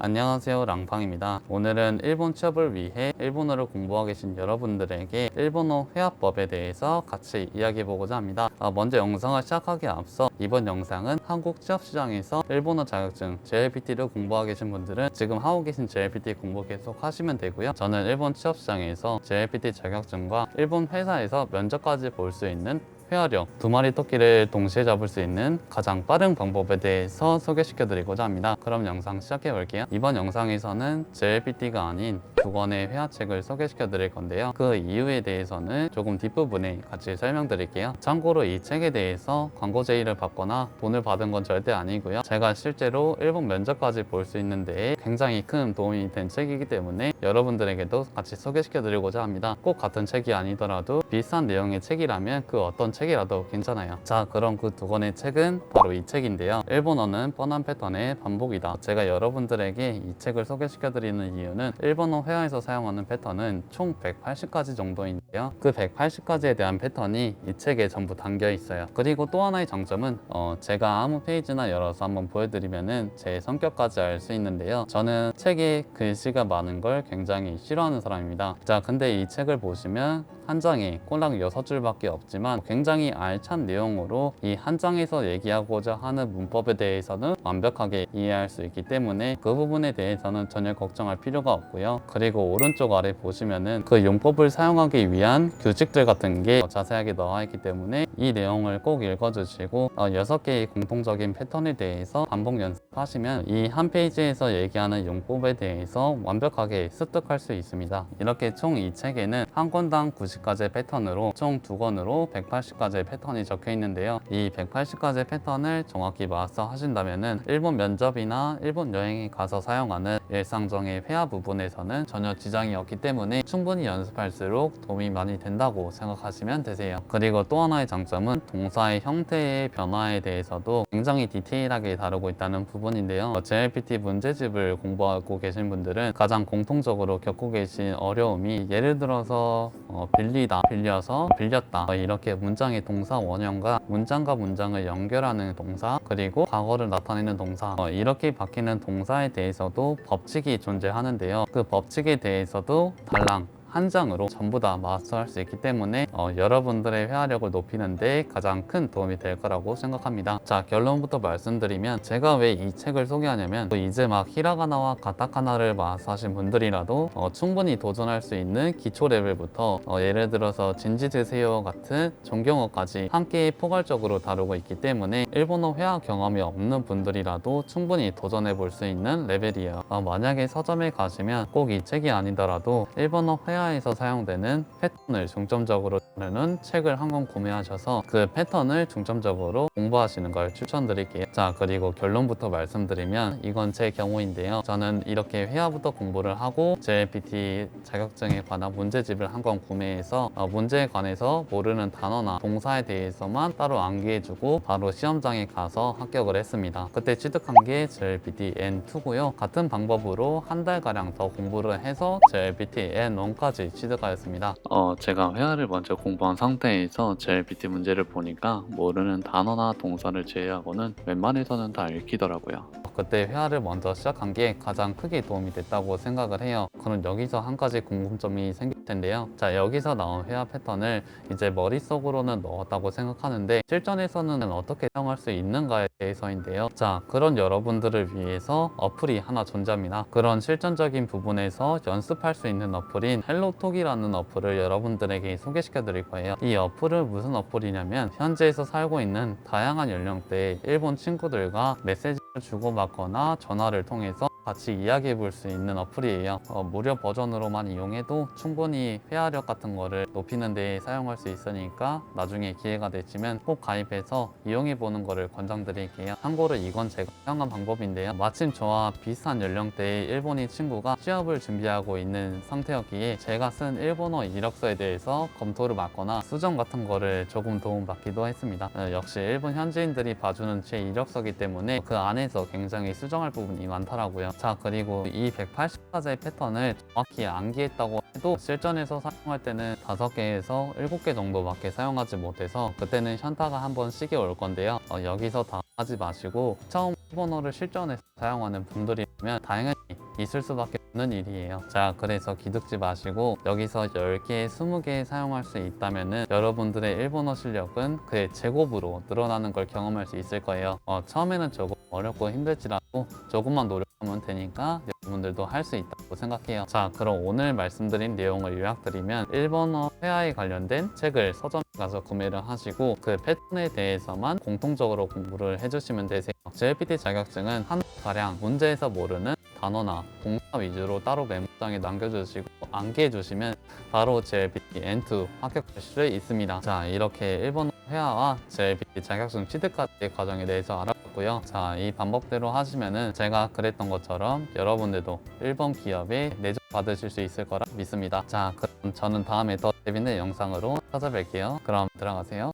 안녕하세요, 랑팡입니다. 오늘은 일본 취업을 위해 일본어를 공부하고 계신 여러분들에게 일본어 회화법에 대해서 같이 이야기해보고자 합니다. 먼저 영상을 시작하기에 앞서 이번 영상은 한국 취업시장에서 일본어 자격증 JLPT를 공부하고 계신 분들은 지금 하고 계신 JLPT 공부 계속 하시면 되고요. 저는 일본 취업시장에서 JLPT 자격증과 일본 회사에서 면접까지 볼 수 있는 회화력 두 마리 토끼를 동시에 잡을 수 있는 가장 빠른 방법에 대해서 소개시켜 드리고자 합니다. 그럼 영상 시작해 볼게요. 이번 영상에서는 JLPT가 아닌 두 권의 회화책을 소개시켜 드릴 건데요. 그 이유에 대해서는 조금 뒷부분에 같이 설명드릴게요. 참고로 이 책에 대해서 광고 제의를 받거나 돈을 받은 건 절대 아니고요. 제가 실제로 일본 면접까지 볼 수 있는 데에 굉장히 큰 도움이 된 책이기 때문에 여러분들에게도 같이 소개시켜 드리고자 합니다. 꼭 같은 책이 아니더라도 비슷한 내용의 책이라면 그 어떤 책이라도 괜찮아요. 자, 그럼 그 두 권의 책은 바로 이 책인데요. 일본어는 뻔한 패턴의 반복이다. 제가 여러분들에게 이 책을 소개시켜 드리는 이유는 일본어 회화에서 사용하는 패턴은 총 180가지 정도인데요. 그 180가지에 대한 패턴이 이 책에 전부 담겨 있어요. 그리고 또 하나의 장점은 제가 아무 페이지나 열어서 한번 보여드리면은 제 성격까지 알 수 있는데요. 저는 책에 글씨가 많은 걸 굉장히 싫어하는 사람입니다. 자, 근데 이 책을 보시면 한 장에 꼴랑 6줄밖에 없지만 굉장히 알찬 내용으로 이 한 장에서 얘기하고자 하는 문법에 대해서는 완벽하게 이해할 수 있기 때문에 그 부분에 대해서는 전혀 걱정할 필요가 없고요. 그리고 오른쪽 아래 보시면은 그 용법을 사용하기 위한 규칙들 같은 게 자세하게 나와 있기 때문에 이 내용을 꼭 읽어주시고 6개의 공통적인 패턴에 대해서 반복 연습하시면 이 한 페이지에서 얘기하는 용법에 대해서 완벽하게 습득할 수 있습니다. 이렇게 총 이 책에는 한 권당 90가지의 패턴으로 총 2권으로 180가지의 패턴이 적혀 있는데요. 이 180가지의 패턴을 정확히 마스터하신다면은 일본 면접이나 일본 여행에 가서 사용하는 일상적인 회화 부분에서는 전혀 지장이 없기 때문에 충분히 연습할수록 도움이 많이 된다고 생각하시면 되세요. 그리고 또 하나의 장점은 동사의 형태의 변화에 대해서도 굉장히 디테일하게 다루고 있다는 부분인데요. JLPT 문제집을 공부하고 계신 분들은 가장 공통적으로 겪고 계신 어려움이 예를 들어서 빌리다, 빌려서, 빌렸다 이렇게 문장의 동사 원형과 문장과 문장을 연결하는 동사 그리고 과거를 나타내는 동사 이렇게 바뀌는 동사에 대해서도 법칙이 존재하는데요. 그 법칙에 대해서도 달랑 한 장으로 전부 다 마스터할 수 있기 때문에 여러분들의 회화력을 높이는 데 가장 큰 도움이 될 거라고 생각합니다. 자, 결론부터 말씀드리면 제가 왜 이 책을 소개하냐면 이제 막 히라가나와 가타카나를 마스터하신 분들이라도 충분히 도전할 수 있는 기초 레벨부터 예를 들어서 진지드세요 같은 존경어까지 함께 포괄적으로 다루고 있기 때문에 일본어 회화 경험이 없는 분들이라도 충분히 도전해 볼 수 있는 레벨이에요. 만약에 서점에 가시면 꼭 이 책이 아니더라도 일본어 회화에서 사용되는 패턴을 중점적으로 다루는 책을 한 권 구매하셔서 그 패턴을 중점적으로 공부하시는 걸 추천드릴게요. 자, 그리고 결론부터 말씀드리면 이건 제 경우인데요. 저는 이렇게 회화부터 공부를 하고 JLPT 자격증에 관한 문제집을 한 권 구매해서 문제에 관해서 모르는 단어나 동사에 대해서만 따로 암기해주고 바로 시험장에 가서 합격을 했습니다. 그때 취득한 게 JLPT N2고요. 같은 방법으로 한 달가량 더 공부를 해서 JLPT N1까지 취득하였습니다. 제가 회화를 먼저 공부한 상태에서 JLPT 문제를 보니까 모르는 단어나 동사를 제외하고는 웬만해서는 다 읽히더라고요. 그때 회화를 먼저 시작한 게 가장 크게 도움이 됐다고 생각을 해요. 그럼 여기서 한 가지 궁금점이 생길 텐데요. 자, 여기서 나온 회화 패턴을 이제 머릿속으로는 넣었다고 생각하는데 실전에서는 어떻게 사용할 수 있는가에 대해서인데요. 자, 그런 여러분들을 위해서 어플이 하나 존재합니다. 그런 실전적인 부분에서 연습할 수 있는 어플인 헬로톡이라는 어플을 여러분들에게 소개시켜 드릴 거예요. 이 어플은 무슨 어플이냐면 현지에서 살고 있는 다양한 연령대의 일본 친구들과 메시지를 주고받거나 전화를 통해서 같이 이야기해 볼 수 있는 어플이에요. 무료 버전으로만 이용해도 충분히 회화력 같은 거를 높이는 데 사용할 수 있으니까 나중에 기회가 되시면 꼭 가입해서 이용해 보는 거를 권장드릴게요. 참고로 이건 제가 사용한 방법인데요. 마침 저와 비슷한 연령대의 일본인 친구가 취업을 준비하고 있는 상태였기에 제가 쓴 일본어 이력서에 대해서 검토를 받거나 수정 같은 거를 조금 도움받기도 했습니다. 역시 일본 현지인들이 봐주는 제 이력서이기 때문에 그 안에서 굉장히 수정할 부분이 많더라고요. 자, 그리고 이 180가지의 패턴을 정확히 암기했다고 해도 실전에서 사용할 때는 5개에서 7개 정도밖에 사용하지 못해서 그때는 현타가 한번 시게 올 건데요. 여기서 다 하지 마시고 처음 일본어를 실전에서 사용하는 분들이라면 당연히 있을 수밖에 없는 일이에요. 자, 그래서 기죽지 마시고 여기서 10개, 20개 사용할 수 있다면은 여러분들의 일본어 실력은 그의 제곱으로 늘어나는 걸 경험할 수 있을 거예요. 처음에는 조금 어렵고 힘들지라도 조금만 노력하면 되니까 여러분들도 할 수 있다고 생각해요. 자, 그럼 오늘 말씀드린 내용을 요약드리면 일본어 회화에 관련된 책을 서점에 가서 구매를 하시고 그 패턴에 대해서만 공통적으로 공부를 해주시면 되세요. JLPT 자격증은 한 가량 문제에서 모르는 단어나 동사 위주로 따로 메모장에 남겨주시고 암기해주시면 바로 JLPT N2 합격할 수 있습니다. 자, 이렇게 일본어 회화와 JLPT 자격증 취득까지의 과정에 대해서 알아봤고요. 자, 이 방법대로 하시면은 제가 그랬던 것처럼 여러분들도 일본 기업에 내조 받으실 수 있을 거라 믿습니다. 자, 그럼 저는 다음에 더 재밌는 영상으로 찾아뵐게요. 그럼 들어가세요.